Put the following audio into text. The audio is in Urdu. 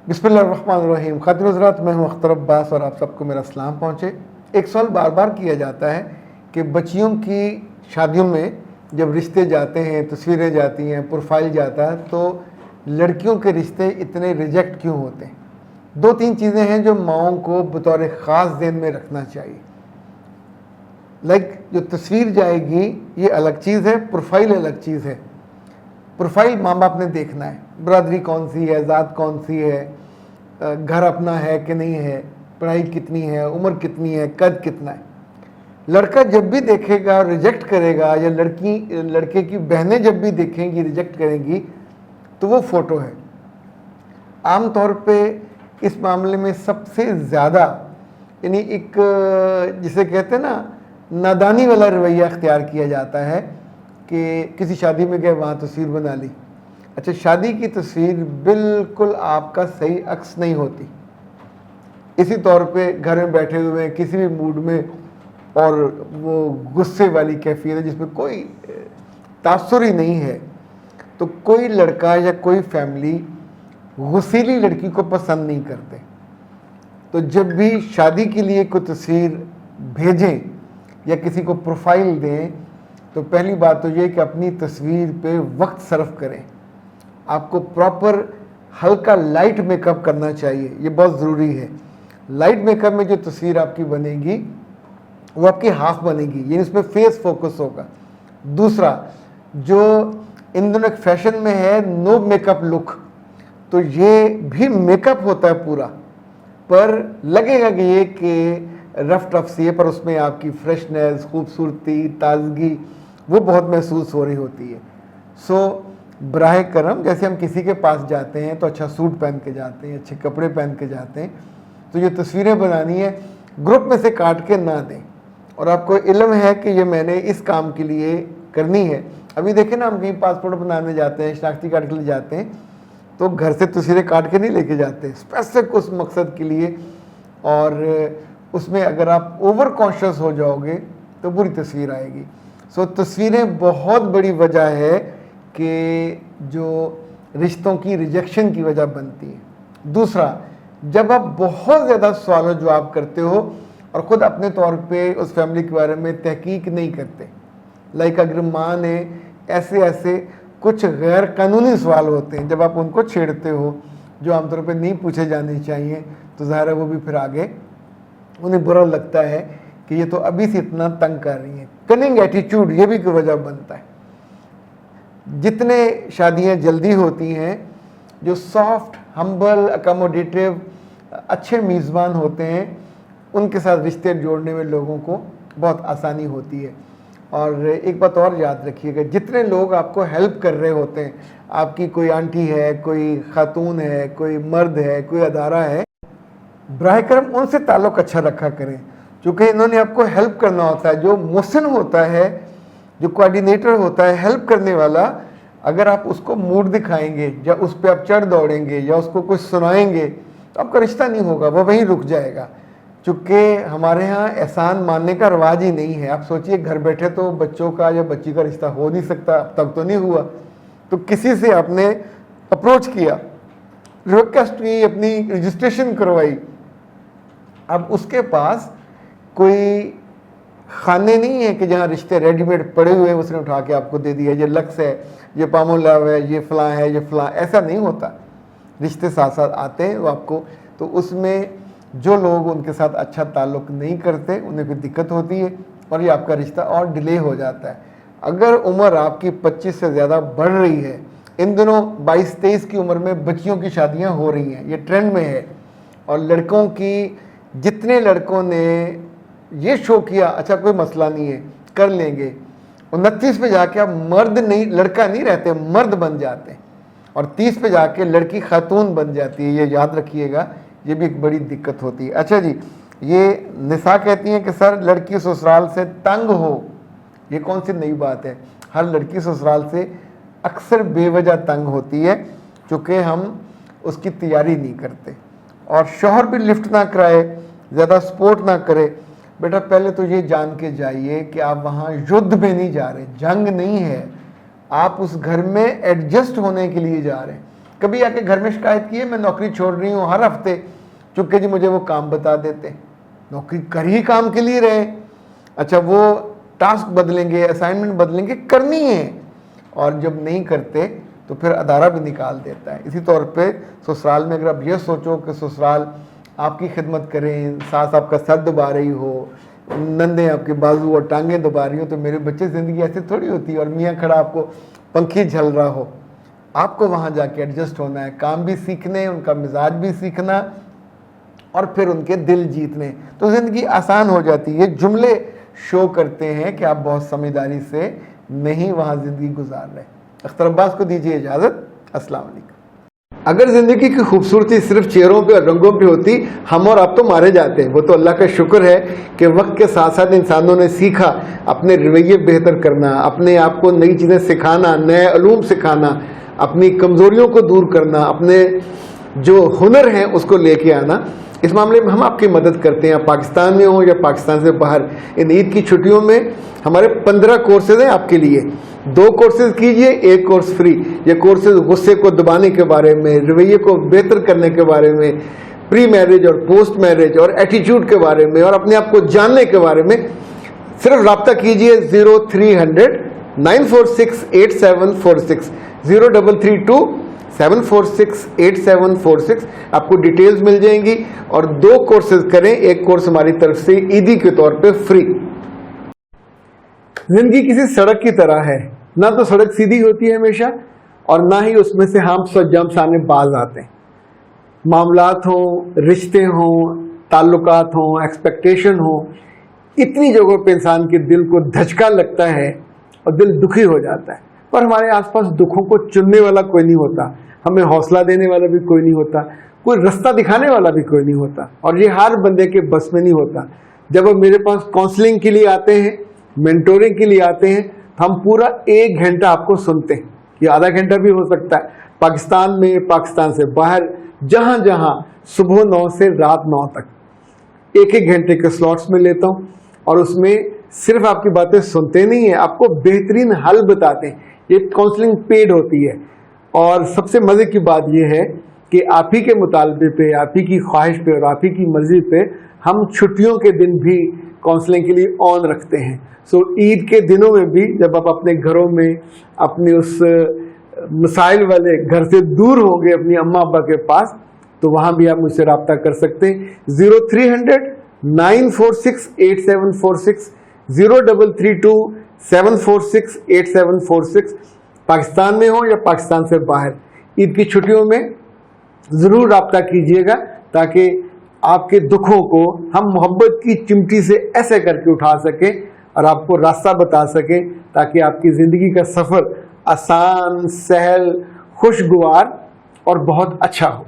بسم اللہ الرحمن الرحیم. خاطر حضرات، میں ہوں اختر عباس اور آپ سب کو میرا سلام پہنچے. ایک سوال بار بار کیا جاتا ہے کہ بچیوں کی شادیوں میں جب رشتے جاتے ہیں، تصویریں جاتی ہیں، پروفائل جاتا ہے، تو لڑکیوں کے رشتے اتنے ریجیکٹ کیوں ہوتے ہیں؟ دو تین چیزیں ہیں جو ماؤں کو بطور خاص ذہن میں رکھنا چاہیے. جو تصویر جائے گی یہ الگ چیز ہے، پروفائل الگ چیز ہے. پروفائل ماں باپ نے دیکھنا ہے، برادری کون سی ہے، ذات کون سی ہے، گھر اپنا ہے کہ نہیں ہے، پڑھائی کتنی ہے، عمر کتنی ہے، قد کتنا ہے. لڑکا جب بھی دیکھے گا ریجیکٹ کرے گا، یا لڑکے کی بہنیں جب بھی دیکھیں گی ریجیکٹ کریں گی، تو وہ فوٹو ہے. عام طور پہ اس معاملے میں سب سے زیادہ یعنی ایک جسے کہتے ہیں نا نادانی والا رویہ اختیار کیا جاتا ہے کہ کسی شادی میں گئے، وہاں تصویر بنا لی. اچھا، شادی کی تصویر بالکل آپ کا صحیح عکس نہیں ہوتی. اسی طور پہ گھر میں بیٹھے ہوئے ہیں کسی بھی موڈ میں، اور وہ غصے والی کیفیت ہے جس میں کوئی تاثر ہی نہیں ہے، تو کوئی لڑکا یا کوئی فیملی غصیلی لڑکی کو پسند نہیں کرتے. تو جب بھی شادی کے لیے کوئی تصویر بھیجیں یا کسی کو پروفائل دیں، تو پہلی بات تو یہ کہ اپنی تصویر پہ وقت صرف کریں. آپ کو پراپر ہلکا لائٹ میک اپ کرنا چاہیے، یہ بہت ضروری ہے. لائٹ میک اپ میں جو تصویر آپ کی بنے گی وہ آپ کی ہاف بنے گی، یعنی اس میں فیس فوکس ہوگا. دوسرا، جو ان دنوں ایک فیشن میں ہے نو میک اپ لک، تو یہ بھی میک اپ ہوتا ہے پورا، پر لگے گا کہ یہ کہ رف ٹف سی ہے، پر اس میں آپ کی فریشنس، خوبصورتی، تازگی وہ بہت محسوس ہو رہی ہوتی ہے. سو براہ کرم جیسے ہم کسی کے پاس جاتے ہیں تو اچھا سوٹ پہن کے جاتے ہیں، اچھے کپڑے پہن کے جاتے ہیں، تو یہ تصویریں بنانی ہے گروپ میں سے کاٹ کے نہ دیں. اور آپ کو علم ہے کہ یہ میں نے اس کام کے لیے کرنی ہے. ابھی دیکھیں نا، ہم کہیں پاسپورٹ بنانے جاتے ہیں، شناختی کارڈ کے لیے جاتے ہیں، تو گھر سے تصویریں کاٹ کے نہیں لے کے جاتے، اسپیسیفک اس مقصد کے لیے. اور اس میں اگر آپ اوور کانشیس ہو جاؤ گے تو بری تصویر آئے گی. سو تصویریں بہت بڑی وجہ ہے کہ جو رشتوں کی ریجیکشن کی وجہ بنتی ہے. دوسرا، جب آپ بہت زیادہ سوال و جواب کرتے ہو اور خود اپنے طور پہ اس فیملی کے بارے میں تحقیق نہیں کرتے، اگر ماں نے ایسے کچھ غیر قانونی سوال ہوتے ہیں، جب آپ ان کو چھیڑتے ہو جو عام طور پہ نہیں پوچھے جانے چاہیے، تو ظاہر ہے وہ بھی پھر آگے انہیں برا لگتا ہے کہ یہ تو ابھی سے اتنا تنگ کر رہی ہیں. کننگ ایٹیٹیوڈ یہ بھی کوئی وجہ بنتا ہے. جتنے شادیاں جلدی ہوتی ہیں، جو سافٹ، ہمبل، اکاموڈیٹیو، اچھے میزبان ہوتے ہیں، ان کے ساتھ رشتے جوڑنے میں لوگوں کو بہت آسانی ہوتی ہے. اور ایک بات اور یاد رکھیے گا، جتنے لوگ آپ کو ہیلپ کر رہے ہوتے ہیں، آپ کی کوئی آنٹی ہے، کوئی خاتون ہے، کوئی مرد ہے، کوئی ادارہ ہے، براہ کرم ان سے تعلق اچھا رکھا کریں، چونکہ انہوں نے آپ کو ہیلپ کرنا ہوتا ہے. جو محسن ہوتا ہے، جو کوآرڈینیٹر ہوتا ہے، ہیلپ کرنے والا، اگر آپ اس کو موڈ دکھائیں گے یا اس پہ آپ چڑھ دوڑیں گے یا اس کو کچھ سنائیں گے، تو آپ کا رشتہ نہیں ہوگا، وہ وہیں رک جائے گا. چونکہ ہمارے ہاں احسان ماننے کا رواج ہی نہیں ہے. آپ سوچئے گھر بیٹھے تو بچوں کا یا بچی کا رشتہ ہو نہیں سکتا، اب تک تو نہیں ہوا، تو کسی سے آپ نے اپروچ کیا، ریکویسٹ کی، اپنی رجسٹریشن کروائی. اب اس کے پاس کوئی خانے نہیں ہے کہ جہاں رشتے ریڈی میڈ پڑے ہوئے ہیں، اس نے اٹھا کے آپ کو دے دیا، یہ لکس ہے، یہ پامولو ہے، یہ فلاں ہے، یہ فلاں. ایسا نہیں ہوتا. رشتے ساتھ ساتھ آتے ہیں وہ آپ کو، تو اس میں جو لوگ ان کے ساتھ اچھا تعلق نہیں کرتے انہیں پھر دقت ہوتی ہے، اور یہ آپ کا رشتہ اور ڈیلے ہو جاتا ہے. اگر عمر آپ کی 25 سے زیادہ بڑھ رہی ہے، ان دنوں 22-23 کی عمر میں بچیوں کی شادیاں ہو رہی ہیں، یہ ٹرینڈ میں ہے. اور لڑکوں کی، جتنے لڑکوں نے یہ شو کیا اچھا کوئی مسئلہ نہیں ہے کر لیں گے، 29 پہ جا کے آپ مرد نہیں، لڑکا نہیں رہتے، مرد بن جاتے ہیں. اور 30 پہ جا کے لڑکی خاتون بن جاتی ہے. یہ یاد رکھیے گا، یہ بھی ایک بڑی دقت ہوتی ہے. اچھا جی، یہ نساء کہتی ہیں کہ سر لڑکی سسرال سے تنگ ہو، یہ کون سی نئی بات ہے؟ ہر لڑکی سسرال سے اکثر بے وجہ تنگ ہوتی ہے، چونکہ ہم اس کی تیاری نہیں کرتے. اور شوہر بھی لفٹ نہ کرائے، زیادہ سپورٹ نہ کرے. بیٹا پہلے تو یہ جان کے جائیے کہ آپ وہاں یدھ میں نہیں جا رہے، جنگ نہیں ہے، آپ اس گھر میں ایڈجسٹ ہونے کے لیے جا رہے ہیں. کبھی آ کے گھر میں شکایت کی ہے میں نوکری چھوڑ رہی ہوں ہر ہفتے، چونکہ جی مجھے وہ کام بتا دیتے ہیں. نوکری کر ہی کام کے لیے رہے. اچھا وہ ٹاسک بدلیں گے، اسائنمنٹ بدلیں گے، کرنی ہے، اور جب نہیں کرتے تو پھر ادارہ بھی نکال دیتا ہے. اسی طور پہ سسرال میں اگر آپ یہ سوچو کہ سسرال آپ کی خدمت کریں، ساس آپ کا سر دبا رہی ہو، نندیں آپ کے بازو اور ٹانگیں دبا رہی ہو، تو میرے بچے زندگی ایسے تھوڑی ہوتی ہے. اور میاں کھڑا آپ کو پنکھی جھل رہا ہو. آپ کو وہاں جا کے ایڈجسٹ ہونا ہے، کام بھی سیکھنے، ان کا مزاج بھی سیکھنا، اور پھر ان کے دل جیتنے، تو زندگی آسان ہو جاتی ہے. یہ جملے شو کرتے ہیں کہ آپ بہت سمجھداری سے نہیں وہاں زندگی گزار رہے. اختر عباس کو دیجیے اجازت. السلام علیکم. اگر زندگی کی خوبصورتی صرف چہروں پہ اور رنگوں پہ ہوتی، ہم اور آپ تو مارے جاتے. وہ تو اللہ کا شکر ہے کہ وقت کے ساتھ ساتھ انسانوں نے سیکھا اپنے رویے بہتر کرنا، اپنے آپ کو نئی چیزیں سکھانا، نئے علوم سکھانا، اپنی کمزوریوں کو دور کرنا، اپنے جو ہنر ہیں اس کو لے کے آنا. اس معاملے میں ہم آپ کی مدد کرتے ہیں، آپ پاکستان میں ہوں یا پاکستان سے باہر. ان عید کی چھٹیوں میں ہمارے 15 کورسز ہیں آپ کے لیے. 2 کورسز کیجئے، 1 کورس فری. یہ کورسز غصے کو دبانے کے بارے میں، رویے کو بہتر کرنے کے بارے میں، پری میرج اور پوسٹ میرج اور ایٹیٹیوڈ کے بارے میں، اور اپنے آپ کو جاننے کے بارے میں. صرف رابطہ کیجئے 0300 946 8746 0332 746 8746. آپ کو ڈیٹیلز مل جائیں گی. اور 2 کورسز کریں، 1 کورس ہماری طرف سے عیدی کے طور پہ فری. زندگی کسی سڑک کی طرح ہے، نہ تو سڑک سیدھی ہوتی ہے ہمیشہ، اور نہ ہی اس میں سے ہمس اور جمپس آنے باز آتے ہیں. معاملات ہوں، رشتے ہوں، تعلقات ہوں، ایکسپیکٹیشن ہوں، اتنی جگہوں پہ انسان کے دل کو دھچکا لگتا ہے اور دل دکھی ہو جاتا ہے. پر ہمارے آس پاس دکھوں کو چننے والا کوئی نہیں ہوتا، ہمیں حوصلہ دینے والا بھی کوئی نہیں ہوتا، کوئی رستہ دکھانے والا بھی کوئی نہیں ہوتا. اور یہ ہر بندے کے بس میں نہیں ہوتا. جب وہ میرے پاس کاؤنسلنگ کے لیے آتے ہیں، مینٹورنگ کے لیے آتے ہیں، ہم پورا 1 گھنٹہ آپ کو سنتے ہیں. یہ آدھا گھنٹہ بھی ہو سکتا ہے. پاکستان میں، پاکستان سے باہر، جہاں جہاں صبح 9 سے رات 9 تک 1 گھنٹے کے سلاٹس میں لیتا ہوں. اور اس میں صرف آپ کی باتیں سنتے نہیں ہیں، آپ کو بہترین حل بتاتے ہیں. یہ کاؤنسلنگ پیڈ ہوتی ہے. اور سب سے مزے کی بات یہ ہے کہ آپ ہی کے مطالبے پہ، آپ ہی کی خواہش پہ اور آپ ہی کی مرضی پہ ہم چھٹیوں کے دن بھی کاؤنسلنگ کے لیے آن رکھتے ہیں. سو عید کے دنوں میں بھی جب آپ اپنے گھروں میں اپنے اس مسائل والے گھر سے دور ہوں گے اپنی اماں ابا کے پاس، تو وہاں بھی آپ مجھ سے رابطہ کر سکتے ہیں. 0300 946 8746 0332 746 8746. پاکستان میں ہوں یا پاکستان سے باہر، عید کی چھٹیوں میں ضرور رابطہ کیجیے گا، تاکہ آپ کے دکھوں کو ہم محبت کی چمٹی سے ایسے کر کے اٹھا سکیں اور آپ کو راستہ بتا سکیں، تاکہ آپ کی زندگی کا سفر آسان، سہل، خوشگوار اور بہت اچھا ہو.